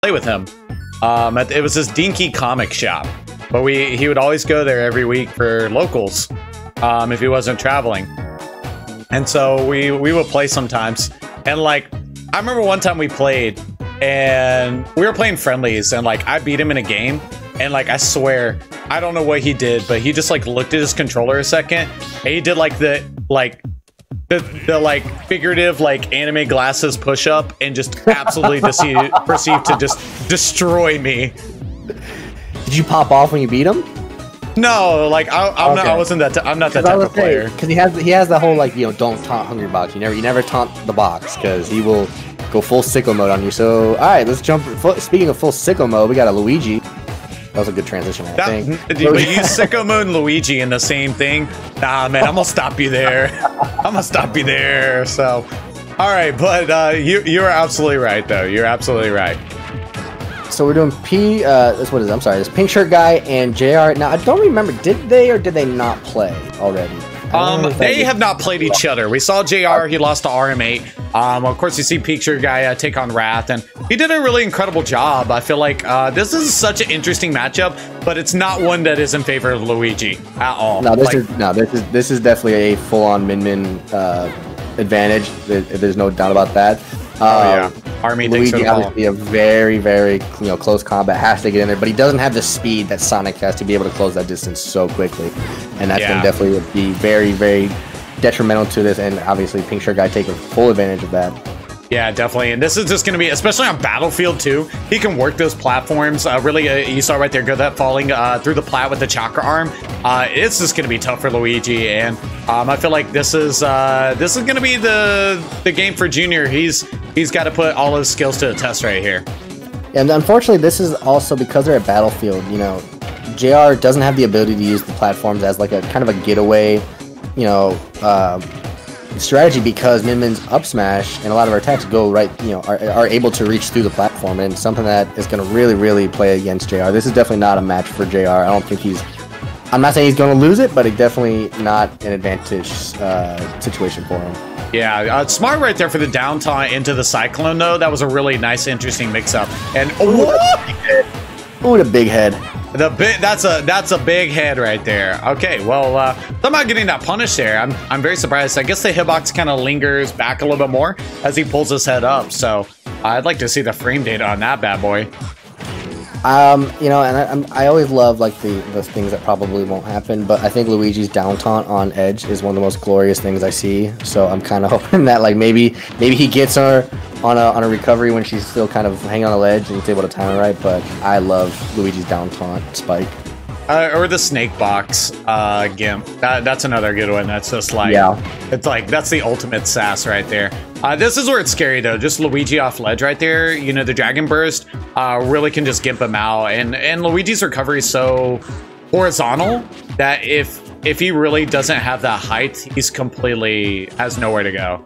play with him. It was this dinky comic shop, but he would always go there every week for locals if he wasn't traveling. And so we would play sometimes. And like, I remember one time we played and we were playing friendlies and like I beat him in a game. And like, I swear, I don't know what he did, but he just like looked at his controller a second and he did like the like figurative like anime glasses push up and just absolutely proceeded to just destroy me. Did you pop off when you beat him? No, like I'm not that type of player. Because he has the whole like, you know, don't taunt hungry box. You never taunt the box because he will go full sicko mode on you. So all right, let's jump. Speaking of full sicko mode, we got a Luigi. That was a good transition, I think. But you sicko mode and Luigi in the same thing? Nah, man, I'm gonna stop you there. I'm gonna stop you there. So, all right, but you are absolutely right, though. You're absolutely right. So we're doing what is it? I'm sorry, this Pink Shirt Guy and JR. Now I don't remember, did they or did they not play already? They have not played each other. We saw JR, he lost to RM8. Of course, you see PinkShirtGuy take on Wrath, and he did a really incredible job. I feel like this is such an interesting matchup, but it's not one that is in favor of Luigi at all. No, this is definitely a full-on Min advantage. There's no doubt about that. Yeah, Army Luigi obviously a very, very close combat, has to get in there, but he doesn't have the speed that Sonic has to be able to close that distance so quickly, and that's going to definitely be very, very detrimental to this. And obviously, Pink Shirt Guy taking full advantage of that. Yeah, definitely. And this is just going to be, especially on Battlefield 2, he can work those platforms. Really, you saw right there, go that falling through the plat with the chakra arm. It's just going to be tough for Luigi. And I feel like this is going to be the game for Junior. He's got to put all his skills to the test right here. And unfortunately, this is also because they're at Battlefield. JR doesn't have the ability to use the platforms as like a kind of a getaway, strategy, because Min's up smash and a lot of our attacks go right, are able to reach through the platform, and something that is going to really, really play against JR. This is definitely not a match for JR. I don't think I'm not saying he's going to lose it, but it's definitely not an advantage situation for him. Yeah, smart right there for the down taunt into the Cyclone, though. That was a really nice, interesting mix-up. And ooh, the big head. That's a big head right there. Okay, well, somehow getting that punish there. I'm very surprised. I guess the hitbox kind of lingers back a little bit more as he pulls his head up. So I'd like to see the frame data on that bad boy. And I always love like the things that probably won't happen, but I think Luigi's down taunt on Edge is one of the most glorious things I see. So I'm kind of hoping that like maybe he gets her on a recovery when she's still kind of hanging on a ledge and he's able to time it right. But I love Luigi's down taunt spike. Or the snake box gimp. That's another good one. That's just like, it's like, that's the ultimate sass right there. This is where it's scary though. Just Luigi off ledge right there. The Dragon Burst really can just gimp him out. And Luigi's recovery is so horizontal that if he really doesn't have that height, he's completely has nowhere to go.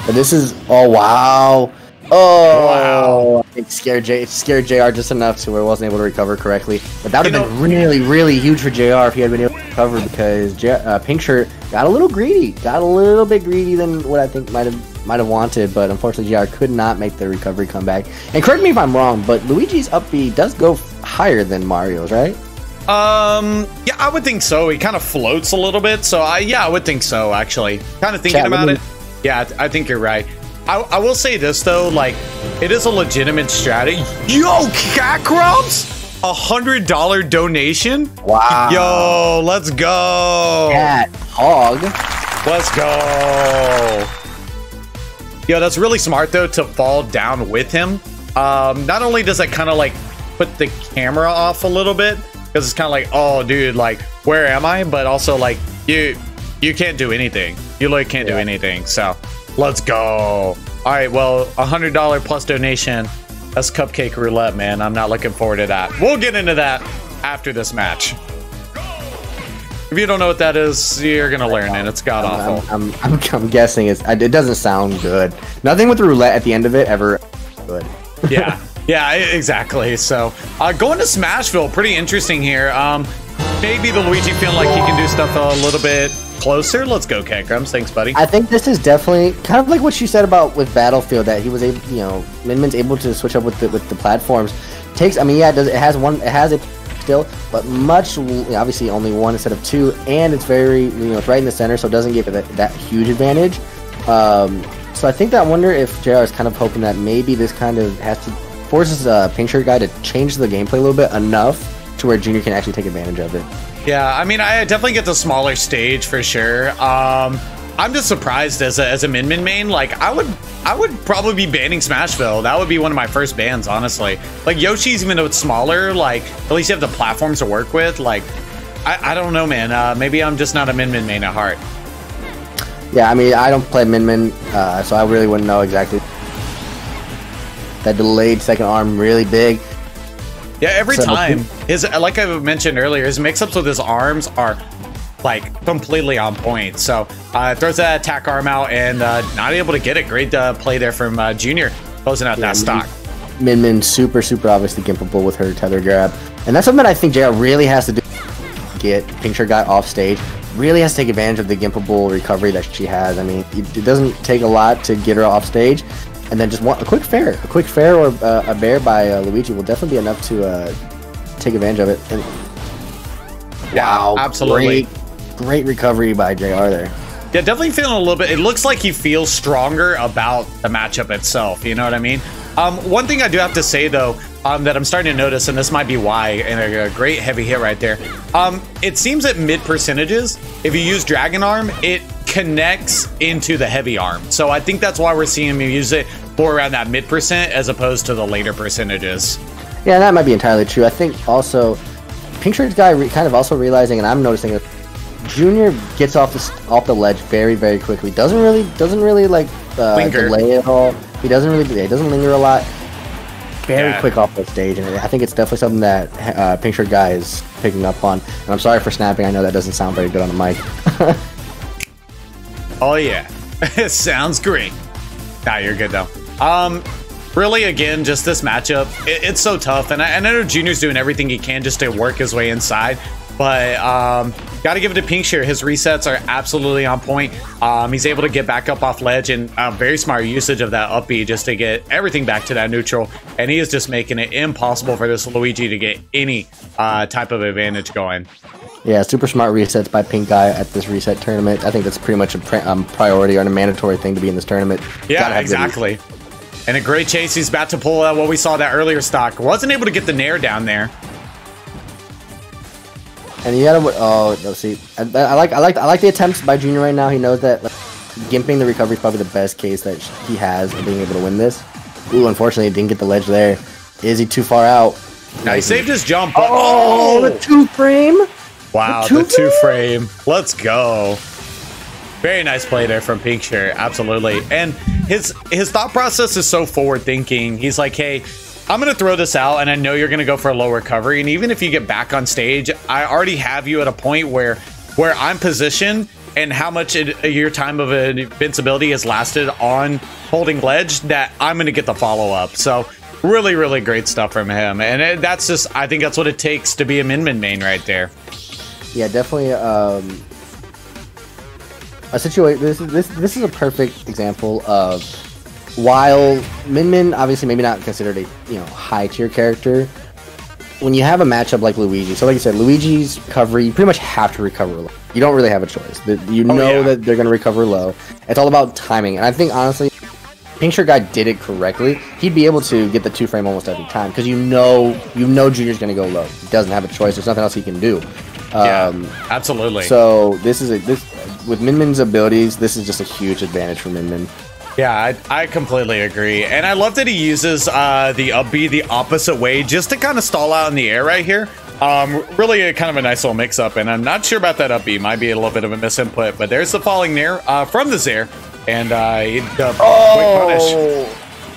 But this is, oh wow. Oh wow! It scared JR just enough to where he wasn't able to recover correctly. But that would have been really, really huge for JR if he had been able to recover, because Pink Shirt got a little greedy, got a little bit greedy than what I think might have wanted. But unfortunately, JR could not make the recovery comeback. And correct me if I'm wrong, but Luigi's up B does go higher than Mario's, right? Yeah, I would think so. He kind of floats a little bit, so I would think so. Actually, kind of thinking about it. Yeah, I think you're right. I will say this though, like, it is a legitimate strategy. Yo, Cat Crumbs, $100 donation. Wow. Yo, let's go. Cat hog. Let's go. Yo, that's really smart though to fall down with him. Not only does that kind of like put the camera off a little bit, because it's kind of like, oh, dude, like, where am I? But also like, you can't do anything. You like can't do anything. So. Let's go. All right, well, $100 plus donation. That's cupcake roulette, man. I'm not looking forward to that. We'll get into that after this match. If you don't know what that is, you're gonna learn it. It's god awful. I'm guessing it doesn't sound good. Nothing with the roulette at the end of it ever good. Yeah, exactly. So going to Smashville, pretty interesting here. Maybe the Luigi feeling like he can do stuff a little bit closer. Let's go, Kekrams. Thanks, buddy. I think this is definitely kind of like what you said about with Battlefield, that he was able, you know, Min able to switch up with the platforms. Takes, I mean, yeah, it has a still, but much, obviously only one instead of two, and it's very, you know, it's right in the center, so it doesn't give it that huge advantage. So I think that I wonder if JR is kind of hoping that maybe this kind of forces PinkShirtGuy to change the gameplay a little bit enough to where Junior can actually take advantage of it. Yeah, I mean, I definitely get the smaller stage for sure. I'm just surprised as a Min main. Like, I would probably be banning Smashville. That would be one of my first bans, honestly. Like, Yoshi's, even though it's smaller, like, at least you have the platforms to work with. Like, I don't know, man. Maybe I'm just not a Min main at heart. Yeah, I mean, I don't play Min, so I really wouldn't know exactly. That delayed second arm really big. Yeah, every time like I mentioned earlier, his mix-ups with his arms are like completely on point. So throws that attack arm out and not able to get it. Great play there from Junior, closing out that stock. Min super obviously gimpable with her tether grab, and that's something I think JR really has to do. Get PinkShirtGuy off stage. Really has to take advantage of the gimpable recovery that she has. I mean, it doesn't take a lot to get her off stage, and then just a quick fair or a bear by Luigi will definitely be enough to take advantage of it. And wow, absolutely great recovery by JR there. Yeah, definitely feeling a little bit. It looks like he feels stronger about the matchup itself. You know what I mean? One thing I do have to say though, that I'm starting to notice, and this might be why, and a great heavy hit right there. It seems at mid percentages, if you use Dragon Arm, it connects into the heavy arm. So I think that's why we're seeing him use it more around that mid percent as opposed to the later percentages. Yeah, that might be entirely true. I think also PinkShirtGuy kind of also realizing, and I'm noticing it, Junior gets off the ledge very quickly. Doesn't really like delay at all. He doesn't linger a lot. Very quick off the stage, and I think it's definitely something that PinkShirtGuy is picking up on. And I'm sorry for snapping. I know that doesn't sound very good on the mic. Oh yeah, it sounds great. Nah, you're good though. Really, again, just this matchup, it's so tough, and I know Junior's doing everything he can just to work his way inside. But gotta give it to PinkShirt. His resets are absolutely on point. He's able to get back up off ledge, and very smart usage of that up B just to get everything back to that neutral. And he is just making it impossible for this Luigi to get any type of advantage going. Yeah, super smart resets by PinkGuy at this reset tournament. I think that's pretty much a priority or a mandatory thing to be in this tournament. Yeah, exactly. And a great chase. He's about to pull out what we saw that earlier stock. Wasn't able to get the nair down there. And you gotta, oh no, see, I like the attempts by Junior right now. He knows that gimping the recovery is probably the best case that he has of being able to win this. Ooh, unfortunately, he didn't get the ledge there. Is he too far out? Now he saved his jump. Oh, the 2-frame! Wow, the 2-frame. Let's go. Very nice play there from PinkShirt, absolutely. And his thought process is so forward thinking. He's like, hey, I'm going to throw this out, and I know you're going to go for a low recovery. And even if you get back on stage, I already have you at a point where I'm positioned and how much your time of invincibility has lasted on holding ledge that I'm going to get the follow-up. So really great stuff from him. And that's just, I think that's what it takes to be a Min main right there. Yeah, definitely a situation. This is a perfect example of, while Min obviously maybe not considered a high tier character, when you have a matchup like Luigi, so like you said, Luigi's recovery, you pretty much have to recover low. You don't really have a choice. You know that they're going to recover low. It's all about timing, and I think honestly, PinkShirtGuy did it correctly. He'd be able to get the 2-frame almost every time because you know Junior's going to go low. He doesn't have a choice. There's nothing else he can do. Yeah, absolutely. So with Min abilities, this is just a huge advantage for Min. Yeah, I completely agree. And I love that he uses the up B the opposite way just to kind of stall out in the air right here. Really kind of a nice little mix-up, and I'm not sure about that up B. Might be a little bit of a misinput, but there's the falling nair from the Zair, and quick punish.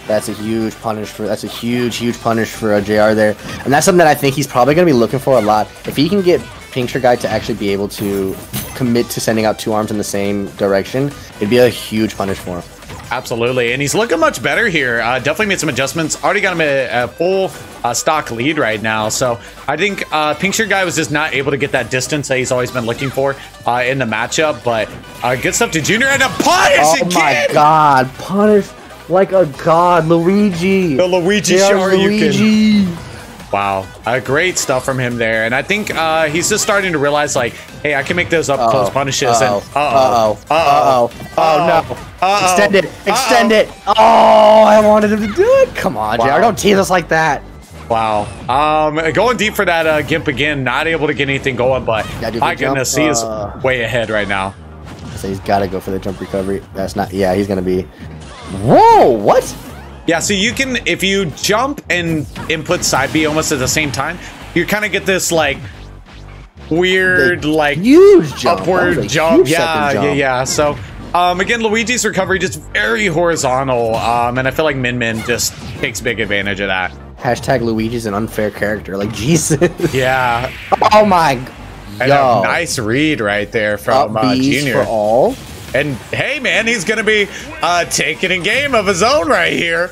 That's a huge punish for huge punish for JR there, and that's something that I think he's probably going to be looking for a lot. If he can get PinkShirtGuy to actually be able to commit to sending out 2 arms in the same direction, it'd be a huge punish for him. Absolutely, and he's looking much better here. Definitely made some adjustments. Already got him a full stock lead right now. So I think PinkShirtGuy was just not able to get that distance that he's always been looking for in the matchup. But good stuff to Junior and a punish again. Oh my God, punish like a god, Luigi. The Luigi Luigi. Wow, great stuff from him there. And I think he's just starting to realize, like, hey, I can make those up close punishes. And Oh no. Extend it. Extend it. Oh, I wanted him to do it. Come on, JR. Don't tease us like that. Wow. Going deep for that Gimp again. Not able to get anything going, but my goodness, he is way ahead right now. So he's got to go for the jump recovery. That's not. Yeah, he's going to be. Whoa, what? Yeah, so you can, if you jump and input side B almost at the same time, you kind of get this like weird, like huge jump. Upward jump. Yeah. So again, Luigi's recovery just very horizontal, and I feel like Min just takes big advantage of that. Hashtag Luigi's an unfair character, like Jesus. Yeah. Oh my. And a nice read right there from Junior. For all. And hey, man, he's going to be taking a game of his own right here.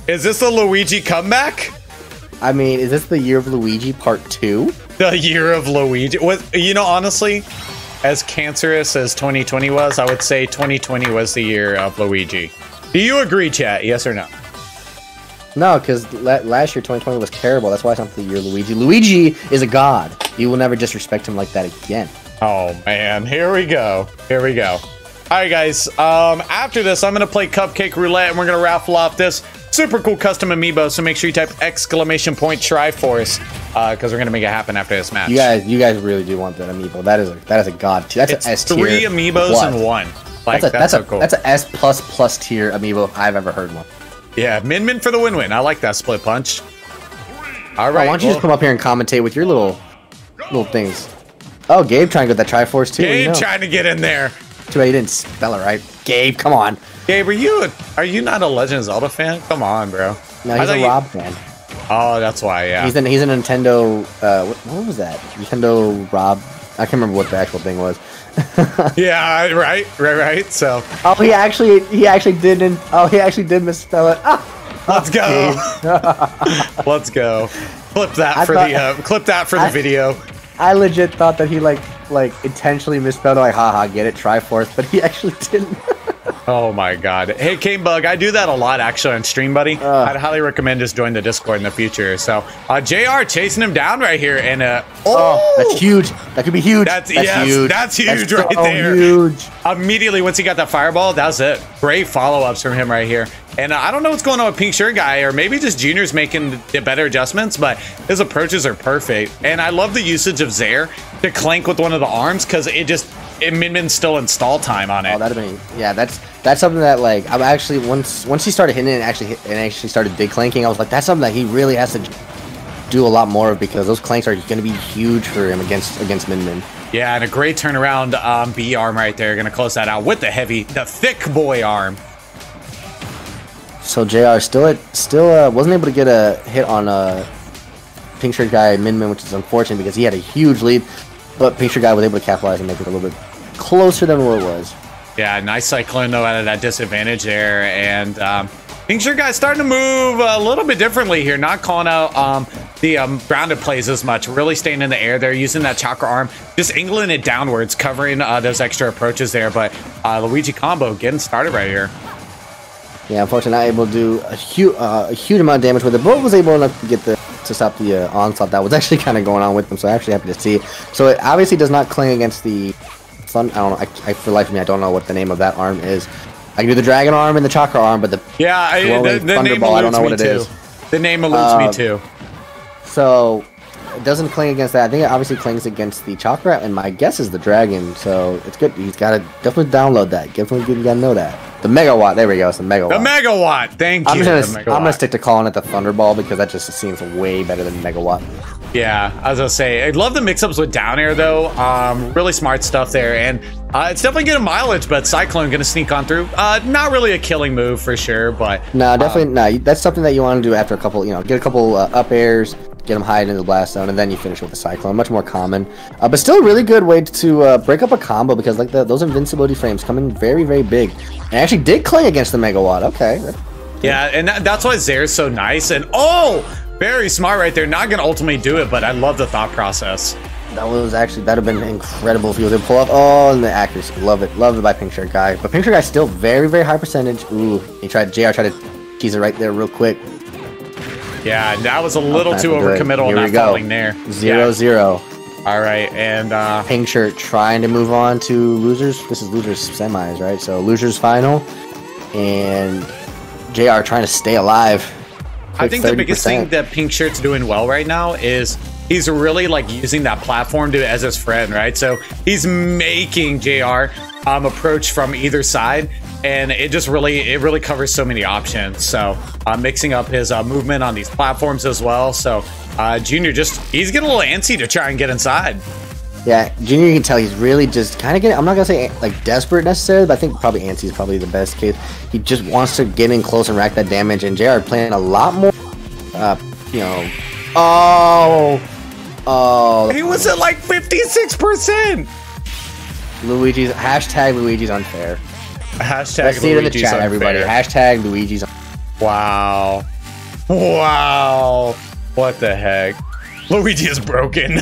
Is this a Luigi comeback? I mean, is this the year of Luigi part 2? The year of Luigi. You know, honestly, as cancerous as 2020 was, I would say 2020 was the year of Luigi. Do you agree, chat? Yes or no? No, because last year, 2020 was terrible. That's why it's not the year of Luigi. Luigi is a god. You will never disrespect him like that again. Oh, man. Here we go. Here we go. All right, guys. After this, I'm going to play Cupcake Roulette, and we're going to raffle off this super cool custom amiibo. So make sure you type !Triforce because we're going to make it happen after this match. You guys really do want that amiibo. That is a god. That's an S tier. 3 amiibos in one. Like, that's so cool. That's an S++ tier amiibo if I've ever heard one. Yeah, Min for the win-win. I like that split punch. All right. Why don't you just come up here and commentate with your little things? Oh, Gabe trying to get that Triforce too. Gabe trying to get in there. Too bad you didn't spell it right. Gabe, come on. Gabe, are you not a Legend of Zelda fan? Come on, bro. No, he's a Rob fan. Oh, that's why, yeah. He's a Nintendo, what was that? Nintendo Rob. I can't remember what the actual thing was. Yeah, right. So. Oh, he actually didn't. Oh, he actually did misspell it. Ah. Let's go. Let's go. Clip that for the video. I legit thought that he like intentionally misspelled, like, haha, get it, Triforce, but he actually didn't. Oh my god. Hey, Canebug, I do that a lot actually on stream, buddy. I'd highly recommend just join the Discord in the future. So, JR chasing him down right here, and that's huge. That could be huge. That's huge. That's huge right there. Huge. Immediately once he got that fireball, that was it. Great follow-ups from him right here. And I don't know what's going on with PinkShirtGuy, or maybe just Junior's making the better adjustments, but his approaches are perfect. And I love the usage of Zaire to clank with one of the arms, because Min still in stall time on it. Oh, that'd be, yeah, that's something that, like, I'm actually, once he started hitting it and actually started big clanking, I was like, that's something that he really has to do a lot more of, because those clanks are going to be huge for him against Min. Yeah, and a great turnaround B arm right there. Going to close that out with the thick boy arm. So JR still wasn't able to get a hit on PinkShirtGuy Min, which is unfortunate because he had a huge lead, but PinkShirtGuy was able to capitalize and make it a little bit closer than what it was. Yeah, nice cyclone though out of that disadvantage there, and PinkShirtGuy's starting to move a little bit differently here, not calling out the grounded plays as much, really staying in the air there, using that chakra arm, just angling it downwards, covering those extra approaches there, but Luigi combo getting started right here. Yeah, unfortunately not able to do a huge amount of damage with it, but was able enough to get to stop the onslaught that was actually kind of going on with them, so I'm actually happy to see. So it obviously does not cling against the Sun. I don't know, I for the life of me, I don't know what the name of that arm is. I can do the dragon arm and the chakra arm, but the Thunderball, I don't know what it is. The name eludes me too. So it doesn't cling against that. I think it obviously clings against the chakra, and my guess is the dragon, so it's good. He's got to definitely download that. Definitely got to know that. The megawatt, there we go, it's the megawatt. The megawatt, thank you. I'm gonna stick to calling it the Thunderball because that just seems way better than megawatt. Yeah, I was gonna say, I love the mix-ups with down air though. Really smart stuff there, and it's definitely getting mileage, but Cyclone gonna sneak on through. Not really a killing move for sure, but no, definitely no. That's something that you want to do after a couple, get a couple up airs, get him hiding in the blast zone, and then you finish with the cyclone. Much more common, but still a really good way to break up a combo, because like those invincibility frames come in very, very big, and actually did cling against the Megawatt. Okay. Yeah, and that's why Zare's so nice, and oh, very smart right there. Not gonna ultimately do it, but I love the thought process. That'd have been incredible if he was able to pull off. Oh, and the accuracy, love it by PinkShirtGuy. But PinkShirtGuy still very, very high percentage. Ooh, JR tried to tease it right there real quick. Yeah, that was a little too overcommittal, not falling there. 0-0. All right, and PinkShirt trying to move on to losers. This is losers semis, right? So losers final, and JR trying to stay alive. I think the biggest thing that PinkShirt's doing well right now is he's really like using that platform as his friend, right? So he's making JR approach from either side, and it really covers so many options. So mixing up his movement on these platforms as well. So Junior he's getting a little antsy to try and get inside. Yeah, Junior, you can tell he's really just kind of getting, I'm not going to say like desperate necessarily, but I think probably antsy is probably the best case. He just wants to get in close and rack that damage, and JR playing a lot more, you know, oh. He was at like 56%. Luigi's unfair. Hashtag Let's see it in the chat, everybody. Hashtag Luigi's unfair. Wow. Wow. What the heck? Luigi is broken.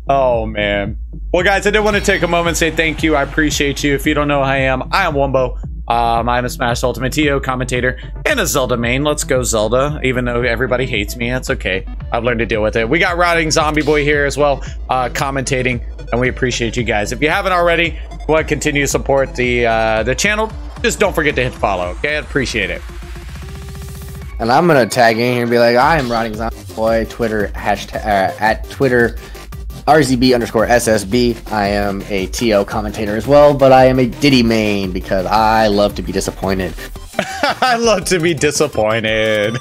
Oh, man. Well, guys, I did want to take a moment and say thank you. I appreciate you. If you don't know who I am Wombo. I'm a Smash Ultimate TO commentator and a Zelda main. Let's go Zelda. Even though everybody hates me, that's okay. I've learned to deal with it. We got Routing Zombie Boy here as well, commentating, and we appreciate you guys. If you haven't already, want to continue to support the channel, just don't forget to hit follow. Okay, I'd appreciate it. And I'm gonna tag in here and be like, I am Routing Zombie Boy. Twitter hashtag at Twitter. RZB_SSB. I am a TO commentator as well, but I am a Diddy main because I love to be disappointed. I love to be disappointed.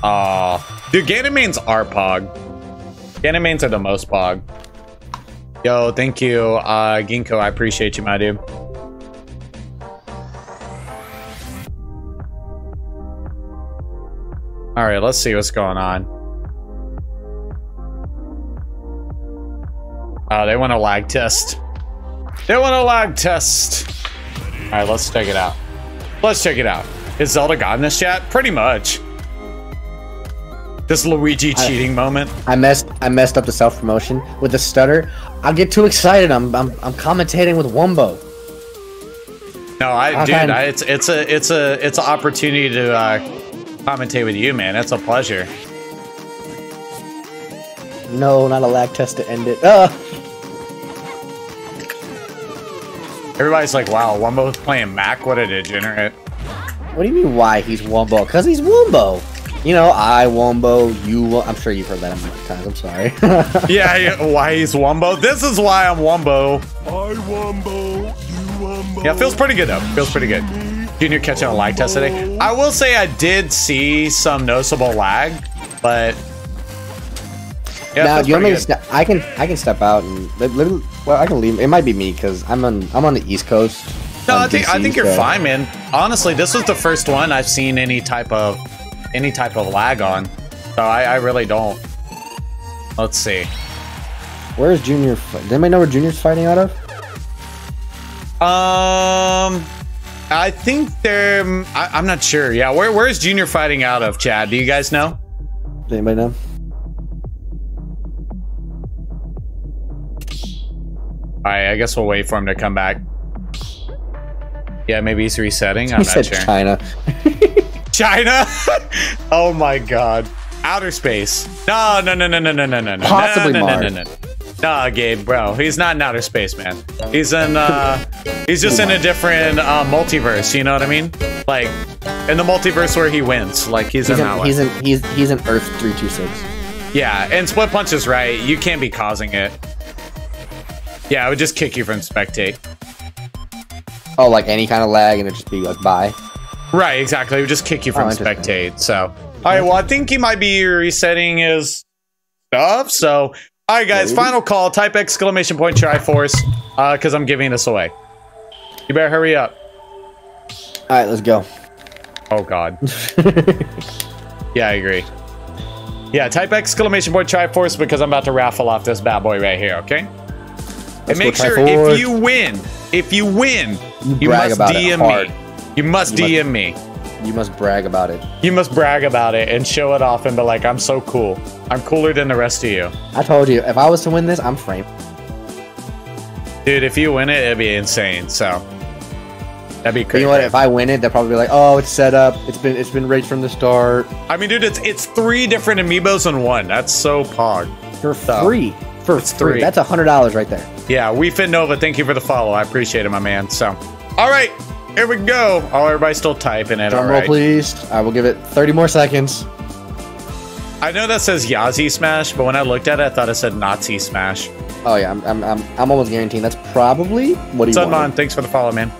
Aw. Dude, Ganon mains are pog. Ganon mains are the most pog. Yo, thank you, Ginkgo. I appreciate you, my dude. Alright, let's see what's going on. Oh, they want a lag test. They want a lag test. All right, let's check it out. Let's check it out. Is Zelda God in this chat? Pretty much. This Luigi cheating moment. I messed up the self promotion with the stutter. I get too excited. I'm commentating with Wombo. No, dude, it's an opportunity to commentate with you, man. It's a pleasure. No, not a lag test to end it. Everybody's like, wow, Wombo's playing Mac? What a degenerate. What do you mean, why he's Wombo? Because he's Wombo. You know, I Wombo, you... I'm sure you've heard that a million times. I'm sorry. yeah, why he's Wombo? This is why I'm Wombo. I Wombo, you Wombo. Yeah, feels pretty good, though. Feels pretty good. Junior catching a lag test today. I will say I did see some noticeable lag, but... Yeah, now, do you want me to I can step out and well, I can leave. It might be me because I'm on the East Coast. No, I think you're fine, man. Honestly, this was the first one I've seen any type of lag on, so I really don't. Let's see. Where is Junior? Does anybody know where Junior's fighting out of? I think they're. I'm not sure. Yeah, where is Junior fighting out of? Chad, do you guys know? Does anybody know? Alright, I guess we'll wait for him to come back. Yeah, maybe he's resetting. I'm not sure. China. China? Oh my god. Outer space. No. Possibly Mars. No. Nah, Gabe, bro. He's not in outer space, man. He's in he's just in a different multiverse, you know what I mean? Like in the multiverse where he wins. Like he's in that one. He's in Earth 326. Yeah, and Split Punch is right. You can't be causing it. Yeah, it would just kick you from spectate. Oh, like any kind of lag, and it'd just be like bye. Right, exactly. It would just kick you from spectate. So, all right. Well, I think he might be resetting his stuff. So, all right, guys. Final call. Type !Triforce, because I'm giving this away. You better hurry up. All right, let's go. Oh God. Yeah, I agree. Yeah, type exclamation point Triforce because I'm about to raffle off this bad boy right here, okay? And make sure if you win, you must DM me. You must DM me. You must brag about it. You must brag about it and show it off and be like, I'm so cool. I'm cooler than the rest of you. I told you, if I was to win this, I'm framed. Dude, if you win it, it'd be insane. So that'd be crazy. You know what? If I win it, they'll probably be like, "Oh, it's set up. It's been rigged from the start." I mean, dude, it's 3 different amiibos in one. That's so pog. For free. For free. That's $100 right there. Yeah, We Fit Nova, thank you for the follow. I appreciate it, my man. So, all right, here we go. Oh, everybody's still typing it. Drum roll, please. I will give it 30 more seconds. I know that says Yazzie Smash, but when I looked at it, I thought it said Nazi Smash. Oh yeah, I'm almost guaranteeing that's probably what he wanted. Sunmon, thanks for the follow, man.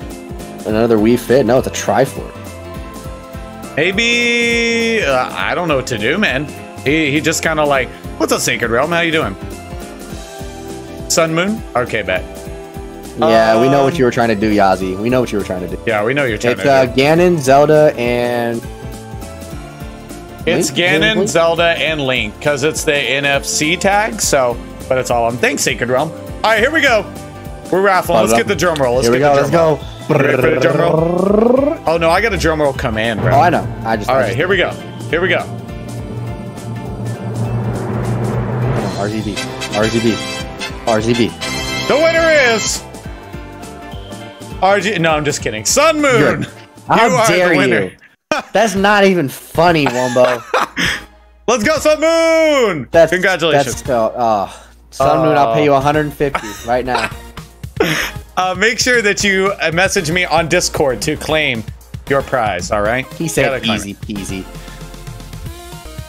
Another Wii Fit? No, it's a Triforce. Maybe I don't know what to do, man. He just kind of like, what's up, Sacred Realm? How you doing? Sun Moon? Okay, bet. Yeah, we know what you were trying to do, Yazzie. We know what you were trying to do. Yeah, we know you're trying to do. It's Ganon, Zelda, and... It's Ganon, Zelda, and Link, because it's the NFC tag, so... But it's all on. Thanks, Sacred Realm. All right, here we go. We're raffling. Let's get the drum roll. Let's go. Ready for the drum roll? Oh, no, I got a drum roll command, bro. Oh, I know. All right, here we go. Here we go. RGB. RGB. RGB. The winner is... No, I'm just kidding. Sun Moon. How dare you? That's not even funny, Wombo. Let's go, Sun Moon! Congratulations. That's still, Sun Moon, I'll pay you 150 right now. Make sure that you message me on Discord to claim your prize, all right? He said easy peasy.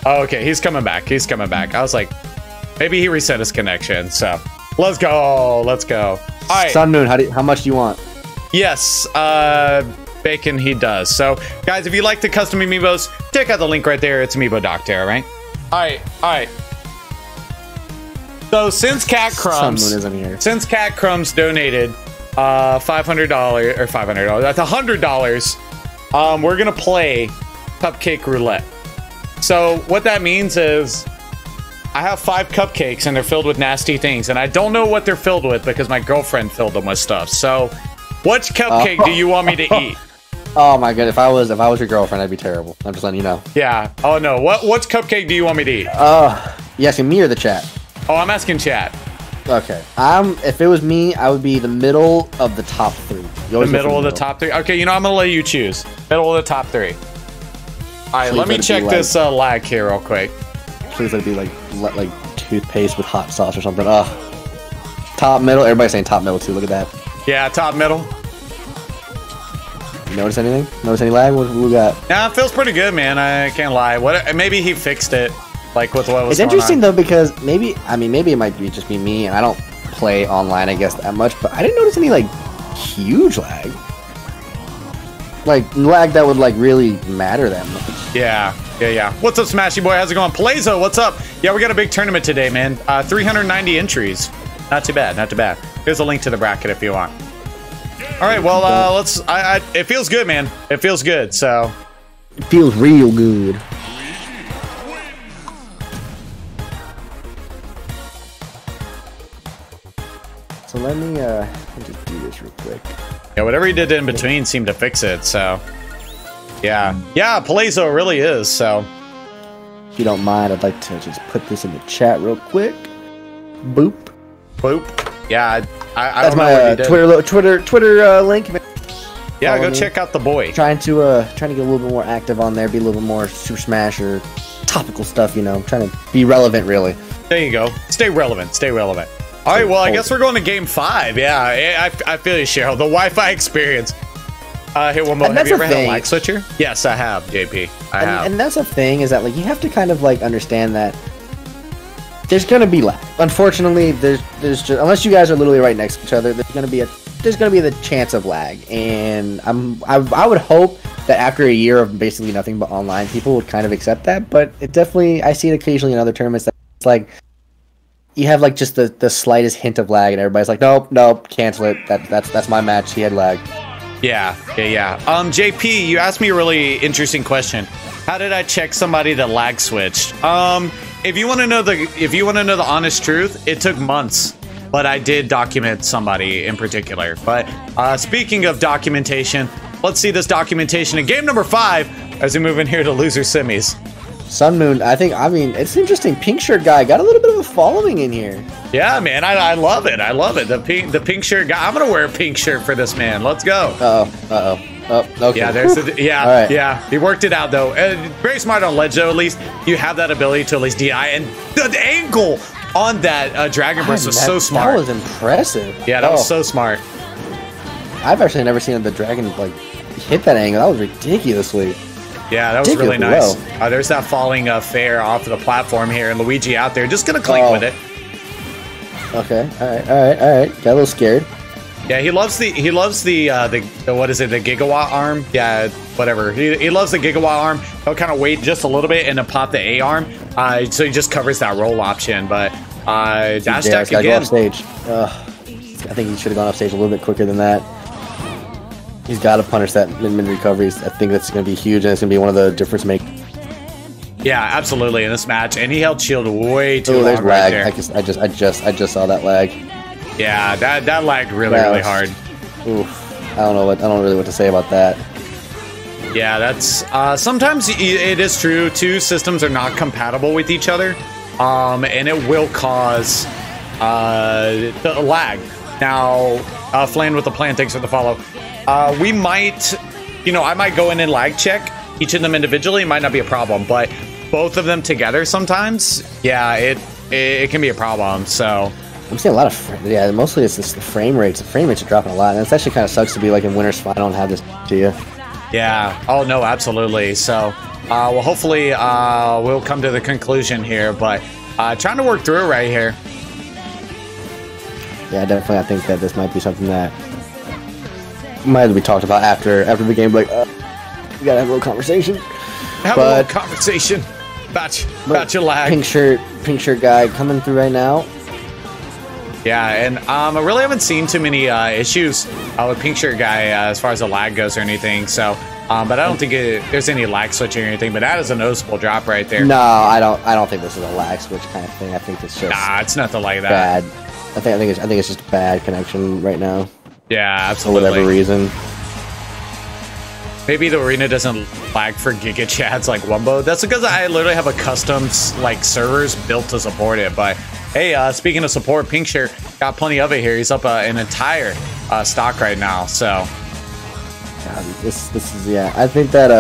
Oh, okay, he's coming back. He's coming back. I was like, maybe he reset his connection, so... Let's go. Let's go. All right. Sun Moon, how much do you want? Yes, Bacon, he does. So, guys, if you like the custom amiibos, check out the link right there. It's Amiibo Doctor, all right? All right. So, since Cat Crumbs donated $500 or $500, that's $100, we're gonna play Cupcake Roulette. So, what that means is I have 5 cupcakes and they're filled with nasty things, and I don't know what they're filled with because my girlfriend filled them with stuff. So, which cupcake do you want me to eat? Oh my god, if I was your girlfriend, I'd be terrible. I'm just letting you know. Yeah. Oh no. What cupcake do you want me to eat? You asking me or the chat? Oh, I'm asking chat. Okay. If it was me, I would be the middle of the top 3. The middle of the top 3. Okay, you know I'm gonna let you choose. Middle of the top 3. All right, let me check this lag here real quick. Please let it be like toothpaste with hot sauce or something. Top middle. Everybody's saying top middle too. Look at that. Yeah, top middle. You notice anything? Notice any lag? What we got? Nah, it feels pretty good, man. I can't lie. Maybe he fixed it, like with what was. It's interesting though because maybe it might be just me, and I don't play online, I guess, that much. But I didn't notice any like huge lag. Like lag that would like really matter that much. Yeah. What's up, Smashy Boy? How's it going? Palazzo, what's up? Yeah, we got a big tournament today, man. 390 entries. Not too bad. Here's a link to the bracket if you want. All right, well, let's. It feels good, man. It feels good. So. It feels real good. So let me just do this real quick. Yeah, whatever he did in between seemed to fix it. So. Yeah, Palazzo really is. So. If you don't mind, I'd like to just put this in the chat real quick. Boop. Yeah, that's my Twitter link. Yeah, go check out the boy. Trying to get a little bit more active on there, be a little bit more Super Smash or topical stuff. You know, trying to be relevant, really. There you go. Stay relevant. All right, well, I guess we're going to game 5. Yeah, I feel you, Cheryl. The Wi-Fi experience. Here, one more. Have you ever had a lag switcher? Yes, I have, JP. I have. And that's the thing is that like you have to kind of like understand that there's gonna be lag. Unfortunately, there's just unless you guys are literally right next to each other, there's gonna be the chance of lag. And I would hope that after a year of basically nothing but online, people would kind of accept that. But it definitely, I see it occasionally in other tournaments that it's like you have like just the slightest hint of lag, and everybody's like, nope, cancel it. That's my match. He had lag. Yeah. JP, you asked me a really interesting question. How did I check somebody that lag switched? if you want to know the honest truth, it took months, but I did document somebody in particular. But speaking of documentation, let's see this documentation in game number 5 as we move in here to loser semis. Sun Moon, I mean, it's interesting. Pink Shirt Guy got a little bit of a following in here. Yeah, man, I love it. I love it. The pink shirt guy. I'm gonna wear a pink shirt for this man. Let's go. Oh, okay. Yeah, there's the, yeah, right. Yeah. He worked it out though. Very smart on ledge though. At least you have that ability to at least DI, and the angle on that Dragon Burst was so smart. That was impressive. Yeah, that was so smart. I've actually never seen the Dragon like hit that angle. That was ridiculously. Yeah, that was really nice. There's that falling fair off of the platform here, and Luigi out there just gonna clink with it. Okay, all right. Got a little scared. Yeah, he loves the what is it, the gigawatt arm? Yeah, whatever. He loves the gigawatt arm. He'll kind of wait just a little bit and then pop the A arm. So he just covers that roll option. But dash attack again. Go off stage. I think he should have gone off stage a little bit quicker than that. He's got to punish that mid recoveries. I think that's going to be huge, and it's going to be one of the difference makers. Yeah, absolutely in this match, and he held shield way too long. There's lag. Right there. I just saw that lag. Yeah, that lagged really hard. Oof. I don't really what to say about that. Yeah, that's sometimes it is true. Two systems are not compatible with each other, and it will cause the lag. Now, Flan with the plan, thanks for the follow. We might, I might go in and lag check each of them individually. It might not be a problem, but both of them together sometimes, yeah, it can be a problem. So I'm seeing a lot of, mostly it's just the frame rates. The frame rates are dropping a lot, and it actually kind of sucks to be like in winner's final and have this to you. Yeah. Oh no, absolutely. So, well, hopefully, we'll come to the conclusion here, but trying to work through it right here. Yeah, definitely. I think that this might be something that might be talked about after the game. Like, we gotta have a little conversation. Have a little conversation about your lag. Pink shirt guy coming through right now. Yeah, and I really haven't seen too many issues with Pink Shirt Guy as far as the lag goes or anything. So, but I don't think there's any lag switching or anything. But that is a noticeable drop right there. No, I don't think this is a lag switch kind of thing. I think it's just it's nothing like that. Bad. I think it's just a bad connection right now. Yeah, absolutely. For whatever reason. Maybe the arena doesn't lag for Giga Chads like Wumbo. That's because I literally have a custom like servers built to support it. But hey, speaking of support, Pink Shirt got plenty of it here. He's up an entire stock right now. So God, this is I think that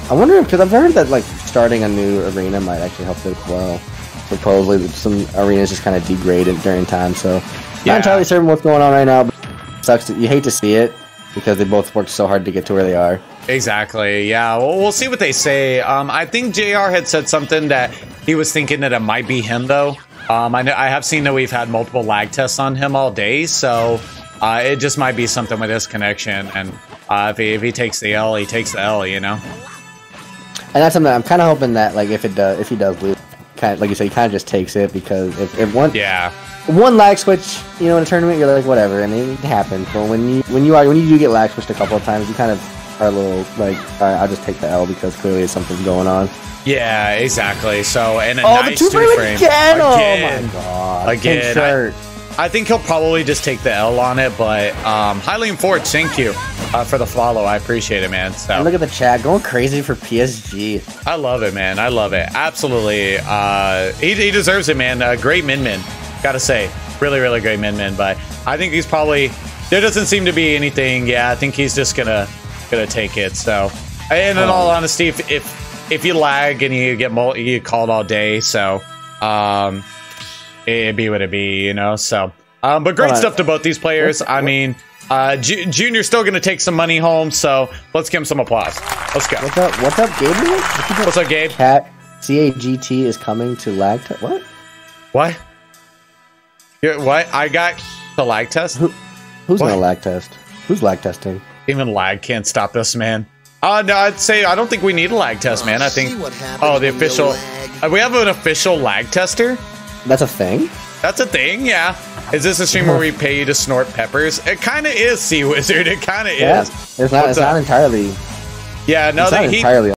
I wonder, because I've heard that like starting a new arena might actually help it as well. Supposedly some arenas just kind of degraded during time. So not entirely certain what's going on right now. But it sucks. You hate to see it because they both worked so hard to get to where they are. Exactly. Yeah. Well, we'll see what they say. I think JR had said something that he was thinking that it might be him though. I have seen that we've had multiple lag tests on him all day, so it just might be something with this connection. And if he takes the L, he takes the L, you know. And that's something I'm kind of hoping that like if he does lose, kind of like you said, he kind of just takes it, because if one lag switch, in a tournament, you're like whatever, and it happens. But when you do get lag switched a couple of times, you kind of are a little like, all right, I'll just take the L because clearly there's something going on. Yeah, exactly. So, and a nice the two-frame again! Oh my god. Again. I think he'll probably just take the L on it, but Hylian Ford, thank you for the follow. I appreciate it, man. So, and look at the chat going crazy for PSG. I love it, man. I love it. Absolutely. He deserves it, man. Great min. Gotta say. Really, really great min. But I think he's probably... There doesn't seem to be anything. Yeah, I think he's just gonna take it. So, and in all honesty, if you lag and you get called all day, so it'd be what it be, So, but great stuff to both these players. I mean, Junior's still gonna take some money home, so let's give him some applause. Let's go. What's up, Gabe? What's up, Gabe? Cat CAGT is coming to lag test. What? What? What? I got the lag test. Who's gonna lag test? Who's lag testing? Even lag can't stop this, man. No, I'd say I don't think we need a lag test, man. I think. Oh, the official. We have an official lag tester. That's a thing? That's a thing, yeah. Is this a stream where we pay you to snort peppers? It kind of is, Sea Wizard. It kind of is. It's not entirely. Yeah, no, it's not entirely